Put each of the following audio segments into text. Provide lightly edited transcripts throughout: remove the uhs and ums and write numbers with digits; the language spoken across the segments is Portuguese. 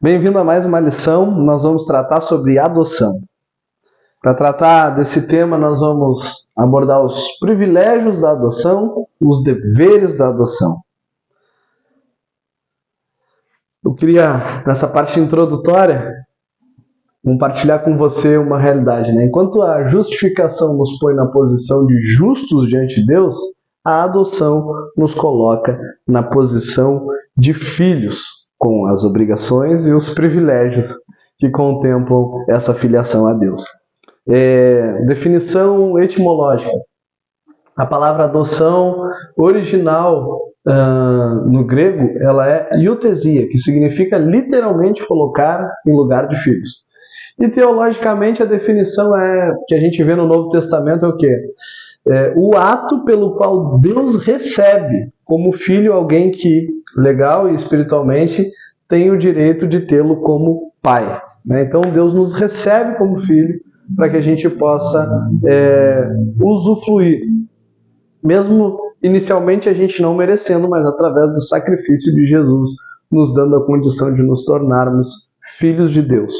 Bem-vindo a mais uma lição. Nós vamos tratar sobre adoção. Para tratar desse tema, nós vamos abordar os privilégios da adoção, os deveres da adoção. Eu queria, nessa parte introdutória, compartilhar com você uma realidade, né? Enquanto a justificação nos põe na posição de justos diante de Deus, a adoção nos coloca na posição de filhos, com as obrigações e os privilégios que contemplam essa filiação a Deus. Definição etimológica. A palavra adoção original no grego, ela é iutesia, que significa literalmente colocar em lugar de filhos. E teologicamente a definição que a gente vê no Novo Testamento é o quê? O ato pelo qual Deus recebe como filho alguém que, legal e espiritualmente, tem o direito de tê-lo como pai. Né? Então Deus nos recebe como filho para que a gente possa usufruir, mesmo inicialmente a gente não merecendo, mas através do sacrifício de Jesus, nos dando a condição de nos tornarmos filhos de Deus,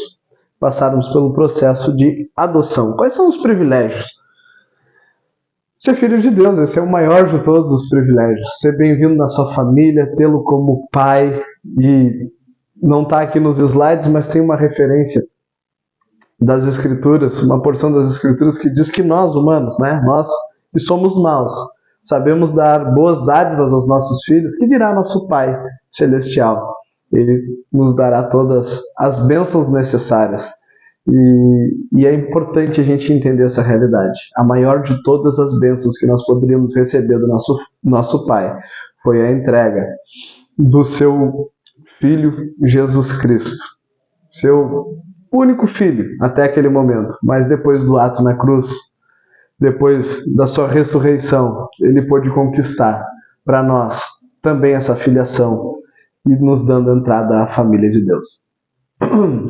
passarmos pelo processo de adoção. Quais são os privilégios? Ser filho de Deus, esse é o maior de todos os privilégios. Ser bem-vindo na sua família, tê-lo como pai. E não está aqui nos slides, mas tem uma referência das Escrituras, uma porção das Escrituras que diz que nós, humanos, né, nós que somos maus, sabemos dar boas dádivas aos nossos filhos, que dirá nosso Pai Celestial. Ele nos dará todas as bênçãos necessárias. E é importante a gente entender essa realidade. A maior de todas as bênçãos que nós poderíamos receber do nosso Pai foi a entrega do seu Filho Jesus Cristo. Seu único filho até aquele momento. Mas depois do ato na cruz, depois da sua ressurreição, ele pôde conquistar para nós também essa filiação e nos dando entrada à família de Deus.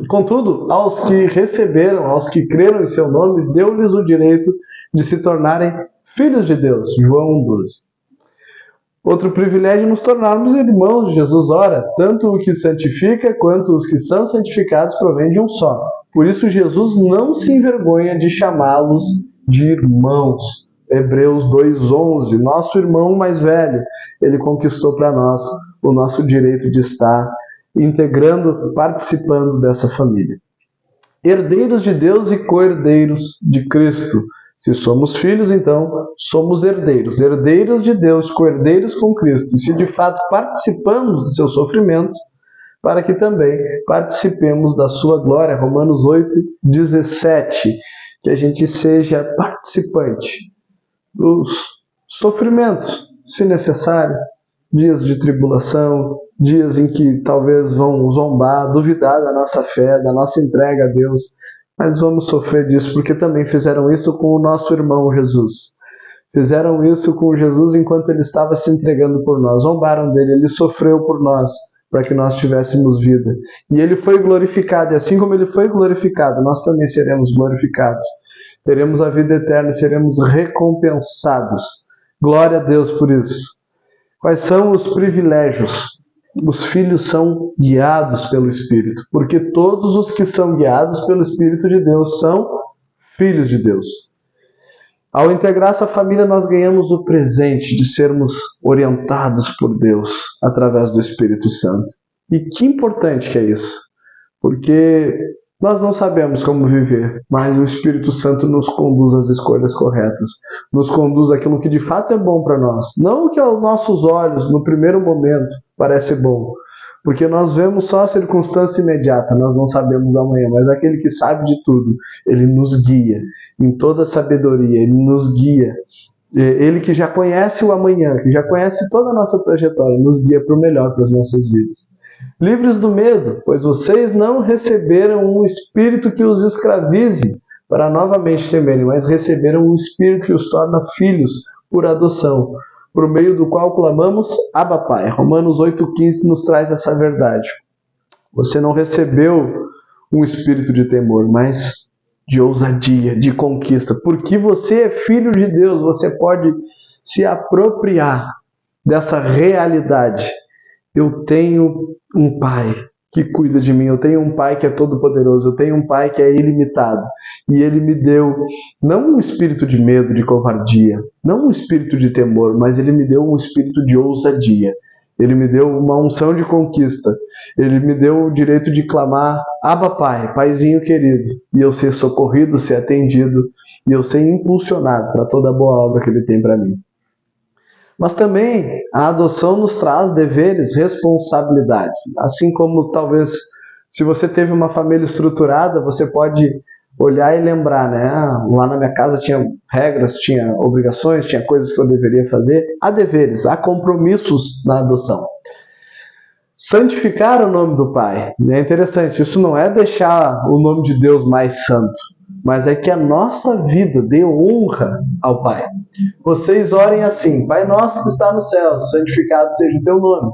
Contudo, aos que receberam, aos que creram em seu nome, deu-lhes o direito de se tornarem filhos de Deus. João 12. Outro privilégio é nos tornarmos irmãos de Jesus. Ora, tanto o que santifica quanto os que são santificados provém de um só. Por isso Jesus não se envergonha de chamá-los de irmãos. Hebreus 2:11. Nosso irmão mais velho, ele conquistou para nós o nosso direito de estar integrando, participando dessa família. Herdeiros de Deus e co-herdeiros de Cristo. Se somos filhos, então somos herdeiros. Herdeiros de Deus, co-herdeiros com Cristo. E se de fato participamos dos seus sofrimentos, para que também participemos da sua glória. Romanos 8:17. Que a gente seja participante dos sofrimentos, se necessário. Dias de tribulação, dias em que talvez vão zombar, duvidar da nossa fé, da nossa entrega a Deus. Mas vamos sofrer disso, porque também fizeram isso com o nosso irmão Jesus. Fizeram isso com Jesus enquanto ele estava se entregando por nós. Zombaram dele, ele sofreu por nós, para que nós tivéssemos vida. E ele foi glorificado, e assim como ele foi glorificado, nós também seremos glorificados. Teremos a vida eterna e seremos recompensados. Glória a Deus por isso. Quais são os privilégios? Os filhos são guiados pelo Espírito, porque todos os que são guiados pelo Espírito de Deus são filhos de Deus. Ao integrar essa família, nós ganhamos o presente de sermos orientados por Deus através do Espírito Santo. E que importante que é isso, porque nós não sabemos como viver, mas o Espírito Santo nos conduz às escolhas corretas, nos conduz àquilo que de fato é bom para nós. Não o que aos nossos olhos, no primeiro momento, parece bom, porque nós vemos só a circunstância imediata, nós não sabemos amanhã, mas aquele que sabe de tudo, ele nos guia em toda a sabedoria, ele nos guia. Ele que já conhece o amanhã, que já conhece toda a nossa trajetória, nos guia para o melhor para as nossas vidas. Livres do medo, pois vocês não receberam um espírito que os escravize para novamente temerem, mas receberam um espírito que os torna filhos por adoção, por meio do qual clamamos Abba Pai. Romanos 8:15 nos traz essa verdade. Você não recebeu um espírito de temor, mas de ousadia, de conquista. Porque você é filho de Deus, você pode se apropriar dessa realidade. Eu tenho um pai, que cuida de mim, eu tenho um Pai que é todo-poderoso, eu tenho um Pai que é ilimitado. E Ele me deu não um espírito de medo, de covardia, não um espírito de temor, mas Ele me deu um espírito de ousadia. Ele me deu uma unção de conquista. Ele me deu o direito de clamar, Abba Pai, Paizinho querido, e eu ser socorrido, ser atendido, e eu ser impulsionado para toda a boa obra que Ele tem para mim. Mas também a adoção nos traz deveres, responsabilidades. Assim como talvez, se você teve uma família estruturada, você pode olhar e lembrar, né? Lá na minha casa tinha regras, tinha obrigações, tinha coisas que eu deveria fazer. Há deveres, há compromissos na adoção. Santificar o nome do Pai. É interessante, isso não é deixar o nome de Deus mais santo, mas é que a nossa vida dê honra ao Pai. Vocês orem assim: Pai nosso que está no céu, santificado seja o teu nome.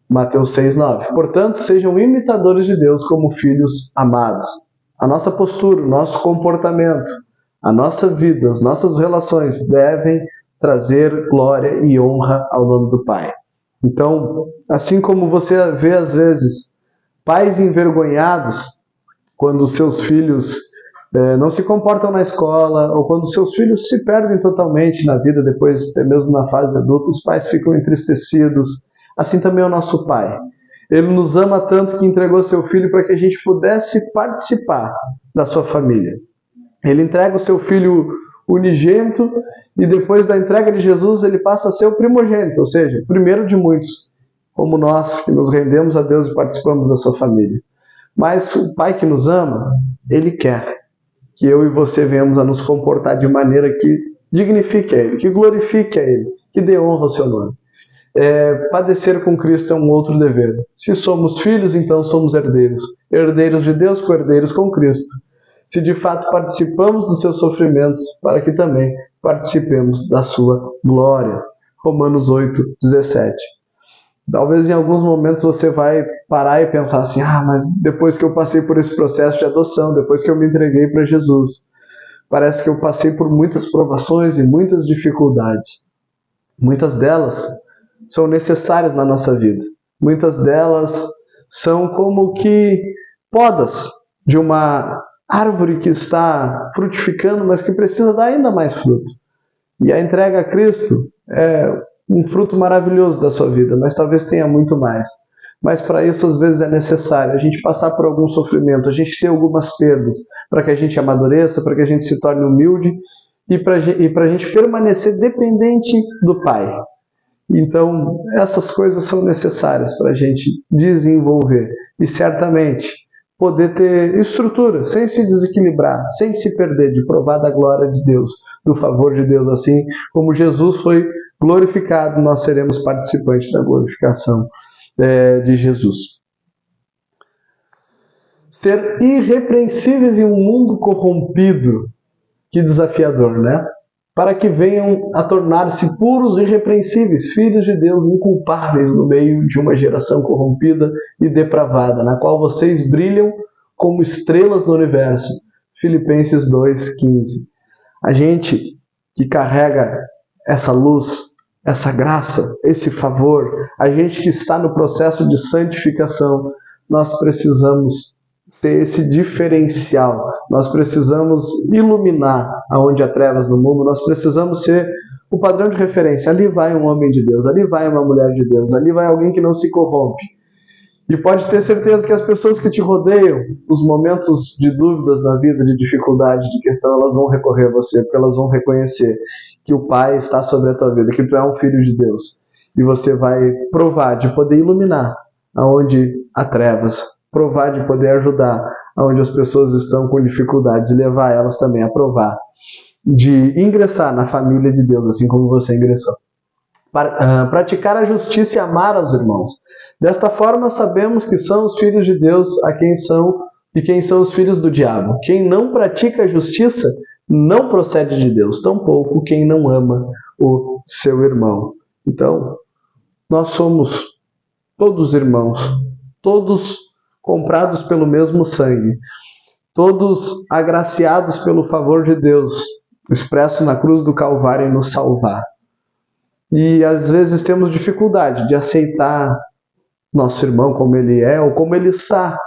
Mateus 6:9. Portanto, sejam imitadores de Deus como filhos amados. A nossa postura, o nosso comportamento, a nossa vida, as nossas relações devem trazer glória e honra ao nome do Pai. Então, assim como você vê às vezes pais envergonhados quando os seus filhos não se comportam na escola, ou quando seus filhos se perdem totalmente na vida, depois até mesmo na fase adulta, os pais ficam entristecidos. Assim também é o nosso Pai. Ele nos ama tanto que entregou seu Filho para que a gente pudesse participar da sua família. Ele entrega o seu Filho unigênito e depois da entrega de Jesus ele passa a ser o primogênito, ou seja, o primeiro de muitos, como nós que nos rendemos a Deus e participamos da sua família. Mas o Pai que nos ama, Ele quer que eu e você venhamos a nos comportar de maneira que dignifique a Ele, que glorifique a Ele, que dê honra ao seu nome. Padecer com Cristo é um outro dever. Se somos filhos, então somos herdeiros. Herdeiros de Deus, co-herdeiros com Cristo. Se de fato participamos dos seus sofrimentos, para que também participemos da sua glória. Romanos 8:17. Talvez em alguns momentos você vai parar e pensar assim: mas depois que eu passei por esse processo de adoção, depois que eu me entreguei para Jesus, parece que eu passei por muitas provações e muitas dificuldades. Muitas delas são necessárias na nossa vida. Muitas delas são como que podas de uma árvore que está frutificando, mas que precisa dar ainda mais fruto. E a entrega a Cristo é um fruto maravilhoso da sua vida, mas talvez tenha muito mais. Mas para isso, às vezes, é necessário a gente passar por algum sofrimento, a gente ter algumas perdas, para que a gente amadureça, para que a gente se torne humilde e para a gente permanecer dependente do Pai. Então, essas coisas são necessárias para a gente desenvolver e certamente poder ter estrutura, sem se desequilibrar, sem se perder de provar da glória de Deus, do favor de Deus. Assim como Jesus foi glorificado, nós seremos participantes da glorificação de Jesus. Ser irrepreensíveis em um mundo corrompido, que desafiador, né? Para que venham a tornar-se puros e irrepreensíveis, filhos de Deus inculpáveis no meio de uma geração corrompida e depravada, na qual vocês brilham como estrelas no universo. Filipenses 2:15. A gente que carrega essa luz, essa graça, esse favor, a gente que está no processo de santificação, nós precisamos ser esse diferencial. Nós precisamos iluminar aonde há trevas no mundo, nós precisamos ser o padrão de referência. Ali vai um homem de Deus, ali vai uma mulher de Deus, ali vai alguém que não se corrompe. E pode ter certeza que as pessoas que te rodeiam, os momentos de dúvidas na vida, de dificuldade, de questão, elas vão recorrer a você, porque elas vão reconhecer que o Pai está sobre a tua vida, que tu é um filho de Deus. E você vai provar de poder iluminar aonde há trevas, provar de poder ajudar onde as pessoas estão com dificuldades e levar elas também a provar de ingressar na família de Deus, assim como você ingressou. Praticar a justiça e amar aos irmãos. Desta forma sabemos que são os filhos de Deus quem são os filhos do diabo. Quem não pratica a justiça não procede de Deus, tampouco quem não ama o seu irmão. Então, nós somos todos irmãos, todos comprados pelo mesmo sangue, todos agraciados pelo favor de Deus, expresso na cruz do Calvário em nos salvar. E às vezes temos dificuldade de aceitar nosso irmão como ele é ou como ele está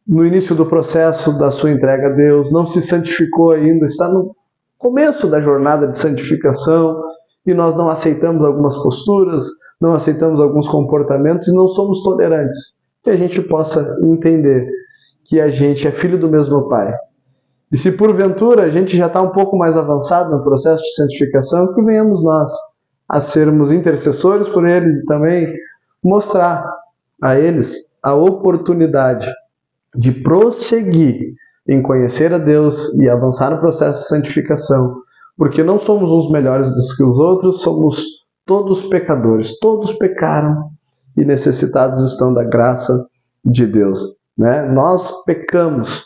no início do processo da sua entrega a Deus, não se santificou ainda, está no começo da jornada de santificação e nós não aceitamos algumas posturas, não aceitamos alguns comportamentos e não somos tolerantes. Que a gente possa entender que a gente é filho do mesmo Pai. E se porventura a gente já está um pouco mais avançado no processo de santificação, que venhamos nós a sermos intercessores por eles e também mostrar a eles a oportunidade de prosseguir em conhecer a Deus e avançar no processo de santificação, porque não somos uns melhores do que os outros, somos todos pecadores, todos pecaram e necessitados estão da graça de Deus, né? Nós pecamos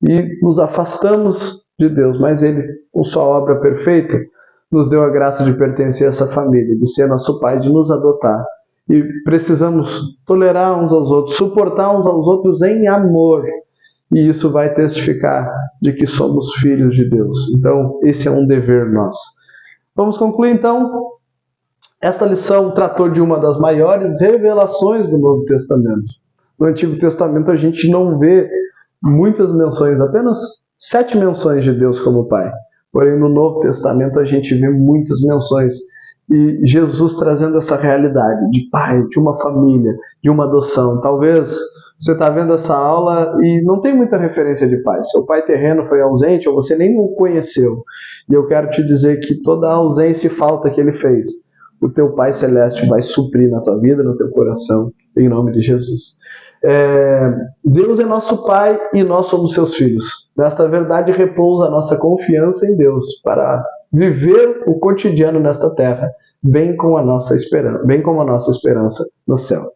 e nos afastamos de Deus, mas Ele, com sua obra perfeita, nos deu a graça de pertencer a essa família, de ser nosso Pai, de nos adotar. E precisamos tolerar uns aos outros, suportar uns aos outros em amor. E isso vai testificar de que somos filhos de Deus. Então, esse é um dever nosso. Vamos concluir, então. Esta lição tratou de uma das maiores revelações do Novo Testamento. No Antigo Testamento, a gente não vê muitas menções, apenas 7 menções de Deus como Pai. Porém, no Novo Testamento, a gente vê muitas menções. E Jesus trazendo essa realidade de pai, de uma família, de uma adoção. Talvez você está vendo essa aula e não tem muita referência de pai. Seu pai terreno foi ausente ou você nem o conheceu. E eu quero te dizer que toda a ausência e falta que ele fez, o teu Pai Celeste vai suprir na tua vida, no teu coração, em nome de Jesus. Deus é nosso Pai e nós somos seus filhos. Nesta verdade repousa a nossa confiança em Deus para viver o cotidiano nesta terra, bem como a nossa esperança no céu.